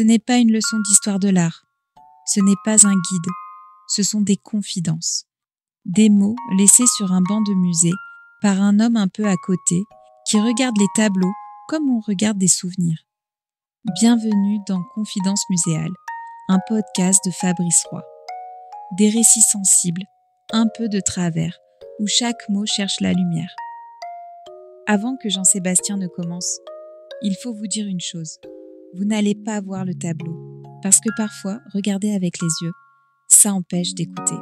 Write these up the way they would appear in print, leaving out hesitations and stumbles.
Ce n'est pas une leçon d'histoire de l'art. Ce n'est pas un guide. Ce sont des confidences. Des mots laissés sur un banc de musée par un homme un peu à côté qui regarde les tableaux comme on regarde des souvenirs. Bienvenue dans Confidences muséales, un podcast de Fabrice Roy. Des récits sensibles, un peu de travers, où chaque mot cherche la lumière. Avant que Jean-Sébastien ne commence, il faut vous dire une chose. Vous n'allez pas voir le tableau, parce que parfois, regarder avec les yeux, ça empêche d'écouter.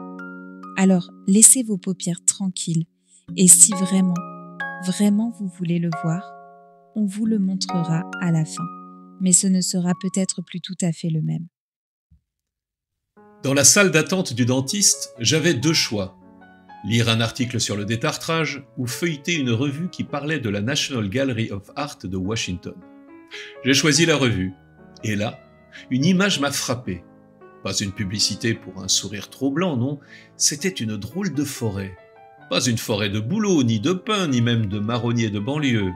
Alors, laissez vos paupières tranquilles, et si vraiment vous voulez le voir, on vous le montrera à la fin. Mais ce ne sera peut-être plus tout à fait le même. Dans la salle d'attente du dentiste, j'avais deux choix. Lire un article sur le détartrage ou feuilleter une revue qui parlait de la National Gallery of Art de Washington. J'ai choisi la revue. Et là, une image m'a frappé. Pas une publicité pour un sourire trop blanc, non. C'était une drôle de forêt. Pas une forêt de bouleaux, ni de pins, ni même de marronniers de banlieue.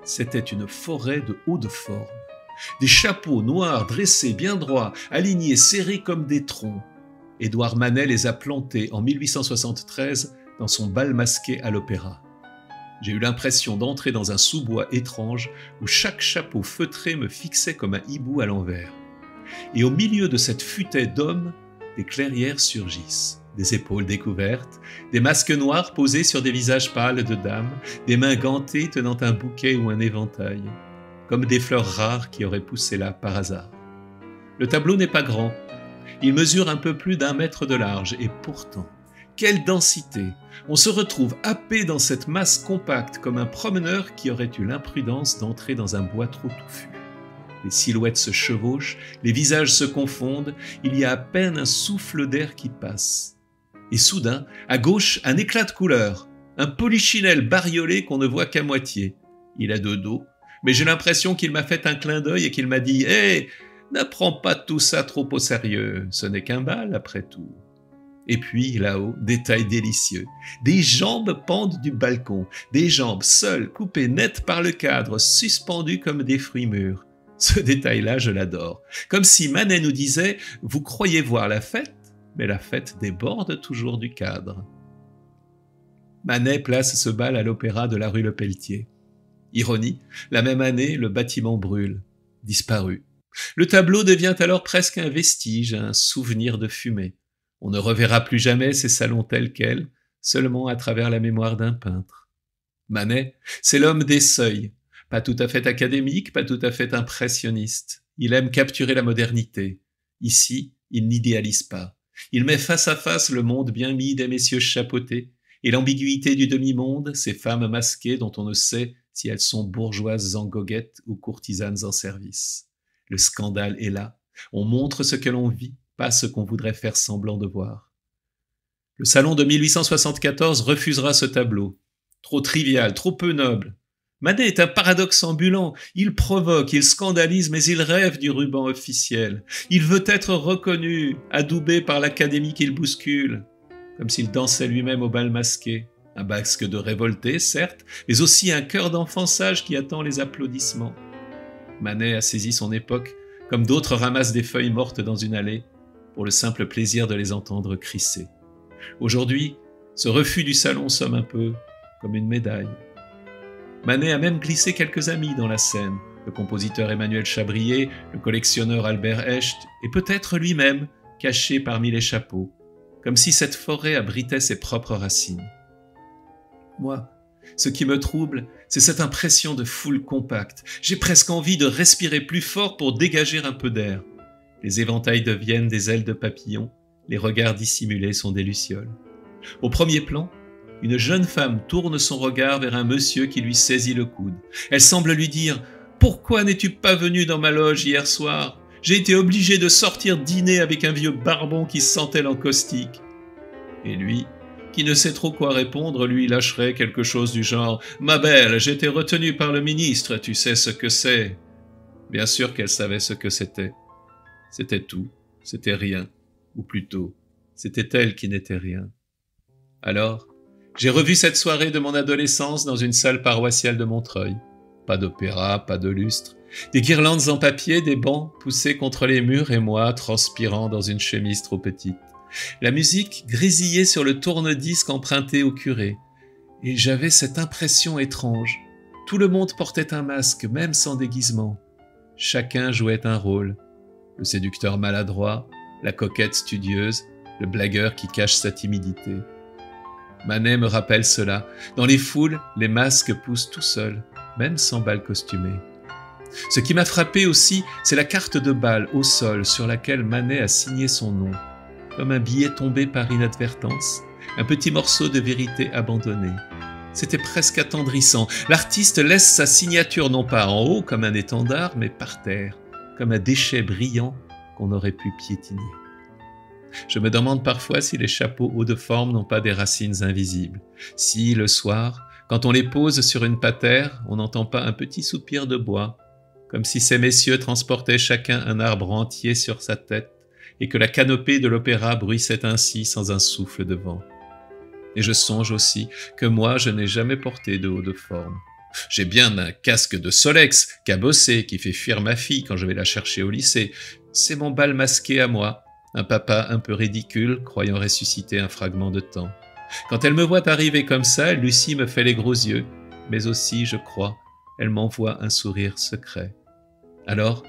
C'était une forêt de haut de forme. Des chapeaux noirs dressés bien droits, alignés serrés comme des troncs. Édouard Manet les a plantés en 1873 dans son bal masqué à l'Opéra. J'ai eu l'impression d'entrer dans un sous-bois étrange où chaque chapeau feutré me fixait comme un hibou à l'envers. Et au milieu de cette futaie d'hommes, des clairières surgissent, des épaules découvertes, des masques noirs posés sur des visages pâles de dames, des mains gantées tenant un bouquet ou un éventail, comme des fleurs rares qui auraient poussé là par hasard. Le tableau n'est pas grand. Il mesure un peu plus d'1 mètre de large, et pourtant, quelle densité! On se retrouve happé dans cette masse compacte comme un promeneur qui aurait eu l'imprudence d'entrer dans un bois trop touffu. Les silhouettes se chevauchent, les visages se confondent, il y a à peine un souffle d'air qui passe. Et soudain, à gauche, un éclat de couleur, un polichinelle bariolé qu'on ne voit qu'à moitié. Il a de dos, mais j'ai l'impression qu'il m'a fait un clin d'œil et qu'il m'a dit « Hé, ne prends pas tout ça trop au sérieux, ce n'est qu'un bal après tout. » Et puis, là-haut, détail délicieux. Des jambes pendent du balcon, des jambes seules, coupées nettes par le cadre, suspendues comme des fruits mûrs. Ce détail-là, je l'adore. Comme si Manet nous disait « Vous croyez voir la fête, mais la fête déborde toujours du cadre. » Manet place ce bal à l'Opéra de la rue Lepelletier. Ironie, la même année, le bâtiment brûle, disparu. Le tableau devient alors presque un vestige, un souvenir de fumée. On ne reverra plus jamais ces salons tels quels, seulement à travers la mémoire d'un peintre. Manet, c'est l'homme des seuils, pas tout à fait académique, pas tout à fait impressionniste. Il aime capturer la modernité. Ici, il n'idéalise pas. Il met face à face le monde bien mis des messieurs chapeautés et l'ambiguïté du demi-monde, ces femmes masquées dont on ne sait si elles sont bourgeoises en goguettes ou courtisanes en service. Le scandale est là. On montre ce que l'on vit, pas ce qu'on voudrait faire semblant de voir. Le salon de 1874 refusera ce tableau. Trop trivial, trop peu noble. Manet est un paradoxe ambulant. Il provoque, il scandalise, mais il rêve du ruban officiel. Il veut être reconnu, adoubé par l'académie qu'il bouscule, comme s'il dansait lui-même au bal masqué. Un basque de révolté, certes, mais aussi un cœur d'enfant sage qui attend les applaudissements. Manet a saisi son époque, comme d'autres ramassent des feuilles mortes dans une allée, pour le simple plaisir de les entendre crisser. Aujourd'hui, ce refus du salon somme un peu comme une médaille. Manet a même glissé quelques amis dans la scène, le compositeur Emmanuel Chabrier, le collectionneur Albert Hecht, et peut-être lui-même, caché parmi les chapeaux, comme si cette forêt abritait ses propres racines. Moi, ce qui me trouble, c'est cette impression de foule compacte. J'ai presque envie de respirer plus fort pour dégager un peu d'air. Les éventails deviennent des ailes de papillon, les regards dissimulés sont des lucioles. Au premier plan, une jeune femme tourne son regard vers un monsieur qui lui saisit le coude. Elle semble lui dire « Pourquoi n'es-tu pas venu dans ma loge hier soir ? J'ai été obligée de sortir dîner avec un vieux barbon qui sentait l'encaustique. » Et lui, qui ne sait trop quoi répondre, lui lâcherait quelque chose du genre « Ma belle, j'ai été retenu par le ministre, tu sais ce que c'est. » Bien sûr qu'elle savait ce que c'était. C'était tout, c'était rien, ou plutôt, c'était elle qui n'était rien. Alors, j'ai revu cette soirée de mon adolescence dans une salle paroissiale de Montreuil. Pas d'opéra, pas de lustre, Des guirlandes en papier, des bancs poussés contre les murs et moi transpirant dans une chemise trop petite. La musique grésillait sur le tourne-disque emprunté au curé. Et j'avais cette impression étrange. Tout le monde portait un masque, même sans déguisement. Chacun jouait un rôle. Le séducteur maladroit, la coquette studieuse, le blagueur qui cache sa timidité. Manet me rappelle cela. Dans les foules, les masques poussent tout seuls, même sans bal costumé. Ce qui m'a frappé aussi, c'est la carte de bal au sol sur laquelle Manet a signé son nom. Comme un billet tombé par inadvertance, un petit morceau de vérité abandonné. C'était presque attendrissant. L'artiste laisse sa signature non pas en haut comme un étendard, mais par terre, comme un déchet brillant qu'on aurait pu piétiner. Je me demande parfois si les chapeaux hauts de forme n'ont pas des racines invisibles. Si, le soir, quand on les pose sur une patère, on n'entend pas un petit soupir de bois, comme si ces messieurs transportaient chacun un arbre entier sur sa tête, et que la canopée de l'opéra bruissait ainsi sans un souffle de vent. Et je songe aussi que moi, je n'ai jamais porté de haut de forme. J'ai bien un casque de Solex, cabossé, qui fait fuir ma fille quand je vais la chercher au lycée. C'est mon bal masqué à moi, un papa un peu ridicule, croyant ressusciter un fragment de temps. Quand elle me voit arriver comme ça, Lucie me fait les gros yeux, mais aussi, je crois, elle m'envoie un sourire secret. Alors,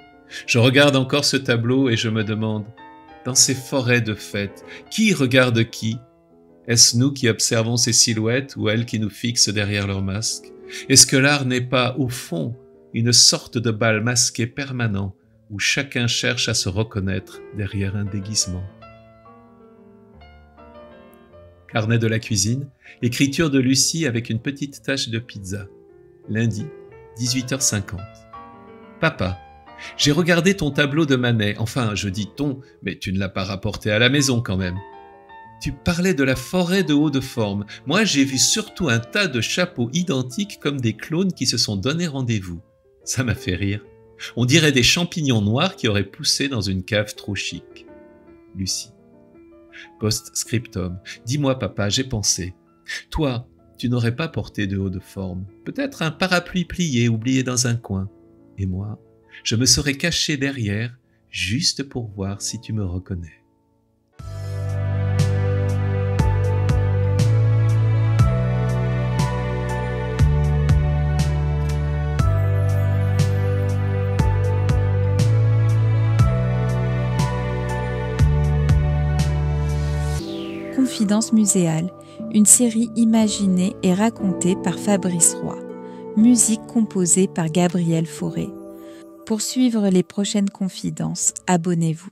je regarde encore ce tableau et je me demande, dans ces forêts de fête, qui regarde qui? Est-ce nous qui observons ces silhouettes ou elles qui nous fixent derrière leurs masques? Est-ce que l'art n'est pas, au fond, une sorte de bal masqué permanent où chacun cherche à se reconnaître derrière un déguisement? Carnet de la cuisine, écriture de Lucie avec une petite tache de pizza. Lundi, 18h50. Papa, j'ai regardé ton tableau de Manet. Enfin, je dis ton, mais tu ne l'as pas rapporté à la maison quand même. Tu parlais de la forêt de haut de forme. Moi, j'ai vu surtout un tas de chapeaux identiques comme des clones qui se sont donné rendez-vous. Ça m'a fait rire. On dirait des champignons noirs qui auraient poussé dans une cave trop chic. Lucie. Post-scriptum. Dis-moi, papa, j'ai pensé. Toi, tu n'aurais pas porté de haut de forme. Peut-être un parapluie plié oublié dans un coin. Et moi, je me serais caché derrière, juste pour voir si tu me reconnais. Confidence muséale, une série imaginée et racontée par Fabrice Roy. Musique composée par Gabriel Fauré. Pour suivre les prochaines confidences, abonnez-vous.